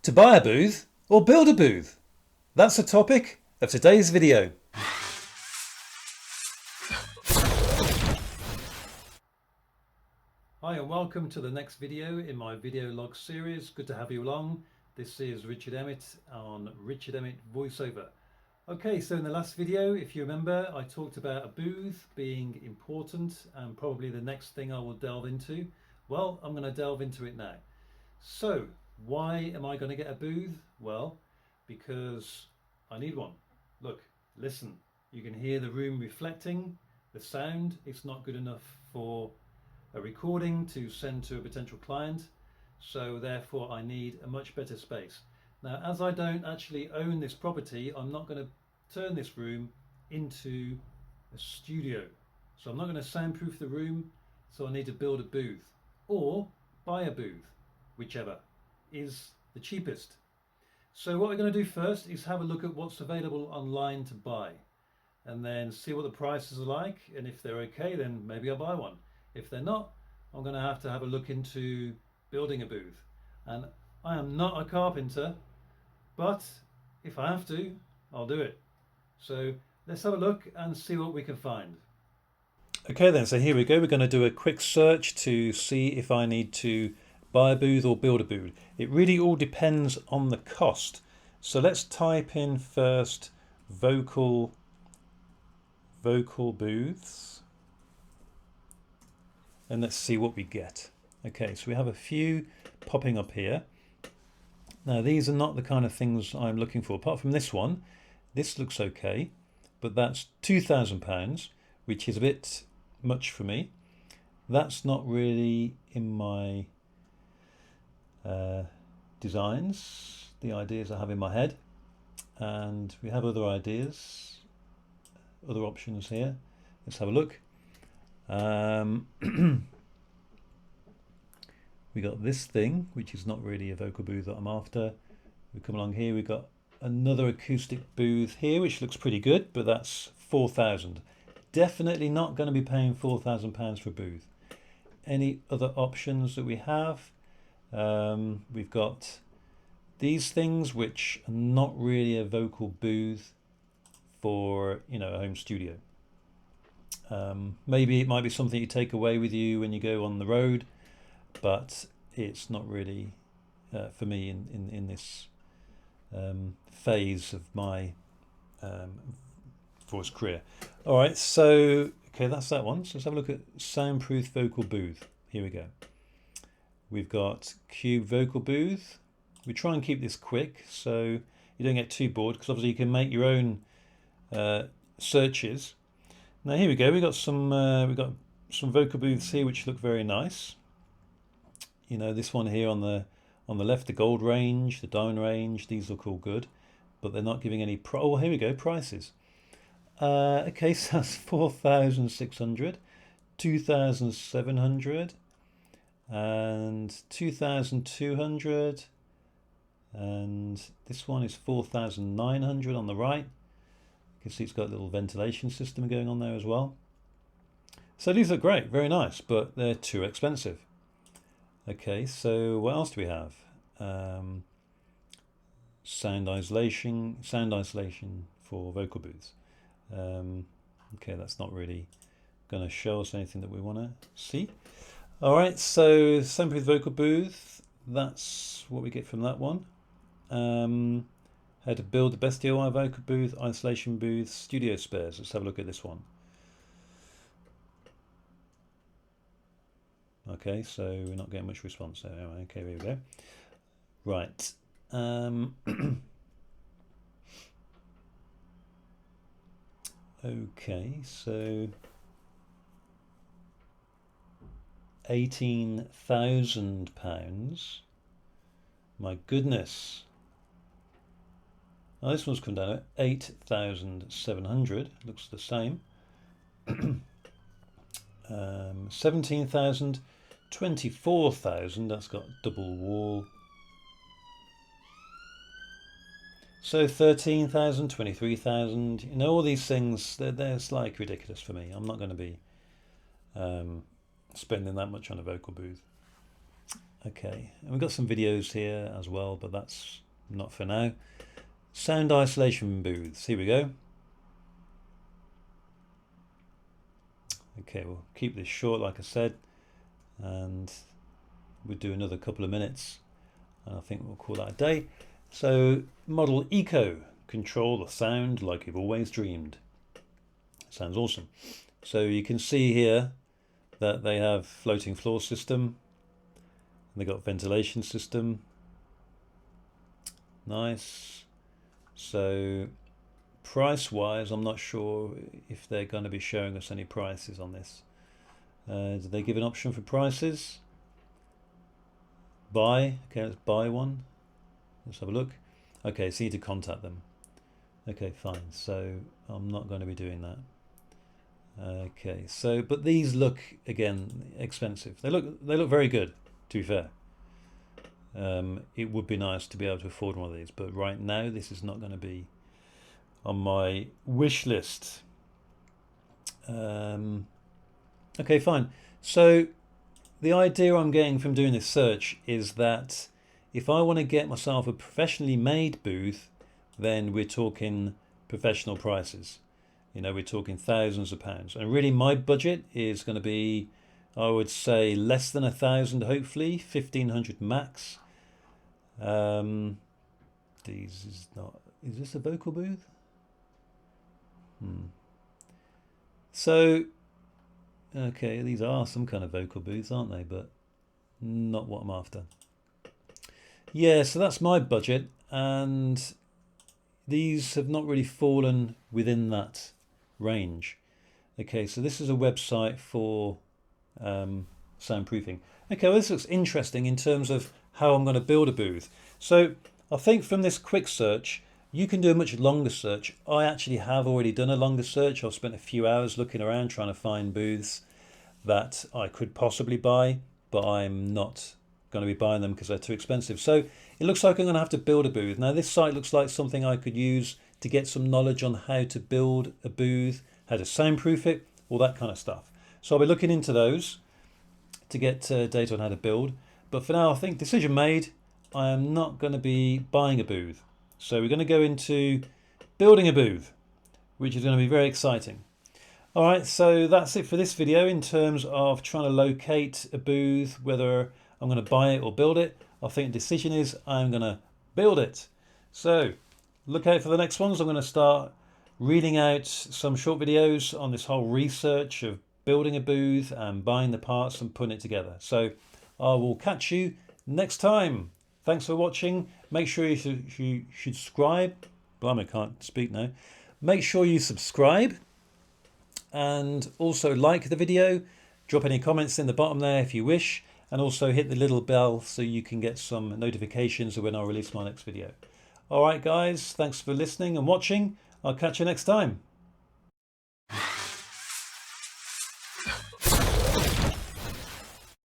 To buy a booth or build a booth? That's the topic of today's video. Hi and welcome to the next video in my video log series. Good to have you along. This is Richard Emmitt on Richard Emmitt voiceover. Okay, so in the last video, if you remember, I talked about a booth being important and probably the next thing I will delve into. Well, I'm going to delve into it now. So why am I going to get a booth? Well, because I need one. Look, listen, you can hear the room reflecting the sound. It's not good enough for a recording to send to a potential client, so therefore I need a much better space. Now, as I don't actually own this property, I'm not going to turn this room into a studio, so I'm not going to soundproof the room, so I need to build a booth or buy a booth, whichever is the cheapest. So what we're going to do first is have a look at what's available online to buy and then see what the prices are like, and if they're okay, then maybe I'll buy one. If they're not, I'm going to have a look into building a booth. And I am not a carpenter, but if I have to, I'll do it. So let's have a look and see what we can find. Okay then, so here we go. We're going to do a quick search to see if I need to buy a booth or build a booth. It really all depends on the cost. So let's type in first vocal booths and let's see what we get. Okay, so we have a few popping up here. Now these are not the kind of things I'm looking for. Apart from this one, this looks okay, but that's £2,000, which is a bit much for me. That's not really in my designs, the ideas I have in my head. And we have other ideas, other options here. Let's have a look. We got this thing, which is not really a vocal booth that I'm after. We come along here, we've got another acoustic booth here, which looks pretty good, but that's 4,000. Definitely not going to be paying £4,000 for a booth. Any other options that we have? We've got these things, which are not really a vocal booth for, you know, a home studio. Maybe it might be something you take away with you when you go on the road, but it's not really for me in this phase of my voice career. All right, so okay, that's that one. So let's have a look at soundproof vocal booth. Here we go. We've got cube vocal booth. We try and keep this quick so you don't get too bored, because obviously you can make your own searches. Now here we go. We've got some vocal booths here which look very nice. You know, this one here on the left, the gold range, the diamond range, these look all good, but they're not giving any oh, here we go, prices. Okay, so that's 4,600, 2,700 and 2,200, and this one is 4,900 on the right. You can see it's got a little ventilation system going on there as well. So these are great, very nice, but they're too expensive. Okay, so what else do we have? Sound isolation for vocal booths. Okay, that's not really going to show us anything that we want to see. All right, so soundproof vocal booth, that's what we get from that one. How to build the best DIY vocal booth, isolation booth, studio spares. Let's have a look at this one. Okay, so we're not getting much response there. Okay, here we go. Right. Okay, so £18,000. My goodness. Now this one's come down at 8,700. Looks the same. 17,000, 24,000. That's got double wall. So 13,000, 23,000. You know, all these things, they're like ridiculous for me. I'm not going to be spending that much on a vocal booth. Okay, and we've got some videos here as well, but that's not for now. Sound isolation booths, here we go. Okay, we'll keep this short like I said, and we'll do another couple of minutes, and I think we'll call that a day. So model eco, control the sound like you've always dreamed. Sounds awesome. So you can see here that they have floating floor system, and they got ventilation system. Nice. So price wise, I'm not sure if they're going to be showing us any prices on this. Did they give an option for prices? Buy. Okay, let's buy one. Let's have a look. Okay, so you need to contact them. Okay, fine. So I'm not going to be doing that. Okay, so but these look again expensive. They look very good, to be fair. It would be nice to be able to afford one of these, but right now this is not going to be on my wish list. Okay, fine. So the idea I'm getting from doing this search is that if I want to get myself a professionally made booth, then we're talking professional prices. You know, we're talking thousands of pounds. And really my budget is going to be, I would say, less than 1,000, hopefully, 1,500 max. Is this a vocal booth? So, okay, these are some kind of vocal booths, aren't they? But not what I'm after. Yeah, so that's my budget, and these have not really fallen within that range. Okay, so this is a website for soundproofing. Okay, well, this looks interesting in terms of how I'm going to build a booth. So I think from this quick search, you can do a much longer search. I actually have already done a longer search. I've spent a few hours looking around trying to find booths that I could possibly buy, but I'm not going to be buying them because they're too expensive. So it looks like I'm going to have to build a booth. Now this site looks like something I could use to get some knowledge on how to build a booth, how to soundproof it, all that kind of stuff. So I'll be looking into those to get data on how to build. But for now, I think decision made. I am not going to be buying a booth. So we're going to go into building a booth, which is going to be very exciting. All right, so that's it for this video in terms of trying to locate a booth, whether I'm going to buy it or build it. I think the decision is I'm going to build it. So look out for the next ones. I'm going to start reading out some short videos on this whole research of building a booth and buying the parts and putting it together. So I will catch you next time. Thanks for watching. Make sure you should subscribe. Blimey, I can't speak now. Make sure you subscribe and also like the video. Drop any comments in the bottom there if you wish, and also hit the little bell so you can get some notifications of when I release my next video. All right, guys, thanks for listening and watching. I'll catch you next time.